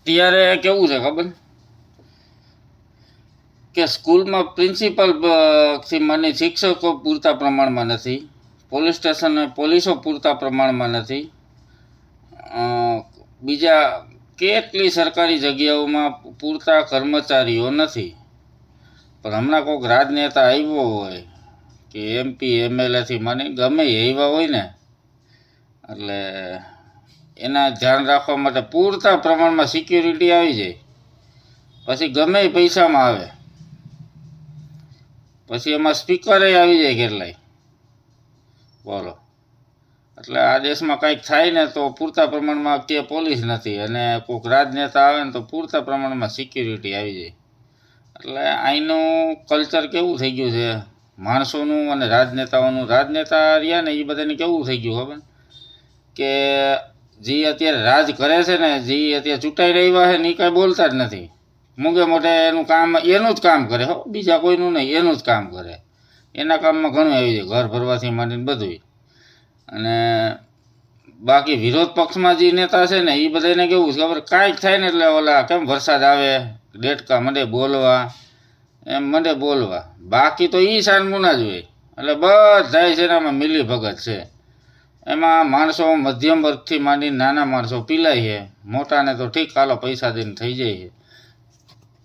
અત્યારે કેવું છે ખબર કે સ્કૂલમાં પ્રિન્સિપલ થી મને શિક્ષકો પૂરતા પ્રમાણમાં નથી, પોલીસ સ્ટેશન પોલીસો પૂરતા પ્રમાણમાં નથી, બીજા કેટલી સરકારી જગ્યાઓમાં પૂરતા કર્મચારીઓ નથી. પણ હમણાં કોઈક રાજનેતા આવ્યો હોય કે MP MLAથી મને ગમે એવા હોય ને, એટલે એના ધ્યાન રાખવા માટે પૂરતા પ્રમાણમાં સિક્યુરિટી આવી જાય. પછી ગમે એ પૈસામાં આવે, પછી એમાં સ્પીકરે આવી જાય કેટલાય. બોલો, એટલે આ દેશમાં કંઈક થાય ને તો પૂરતા પ્રમાણમાં કે પોલીસ નથી, અને કોઈક રાજનેતા આવે ને તો પૂરતા પ્રમાણમાં સિક્યુરિટી આવી જાય. એટલે અહીંનું કલ્ચર કેવું થઈ ગયું છે માણસોનું અને રાજનેતાઓનું. રાજનેતા રહ્યા ને એ બધાને કેવું થઈ ગયું ખબર કે જે અત્યારે રાજ કરે છે ને, જે અત્યારે ચૂંટાઈ રહ્યા છે ને, એ કાંઈ બોલતા જ નથી. મૂંગે મોઢે એનું કામ એનું જ કામ કરે, હો, બીજા કોઈનું નહીં, એનું જ કામ કરે. એના કામમાં ઘણું આવી જાય, ઘર ભરવાથી માંડીને બધું. અને બાકી વિરોધ પક્ષમાં જે નેતા છે ને, એ બધાને કેવું છે ખબર, કાંઈક થાય ને એટલે ઓલા કેમ વરસાદ આવે ડેટકા મંડે બોલવા, એમ મંડે બોલવા. બાકી તો એ સાનમુના જ હોય. એટલે બધા છે ને આમાં મિલી ભગત છે. એમાં માણસો મધ્યમ વર્ગથી માંડીને નાના માણસો પીલાય છે, મોટાને તો ઠીક હાલો પૈસા દઈને થઈ જાય છે.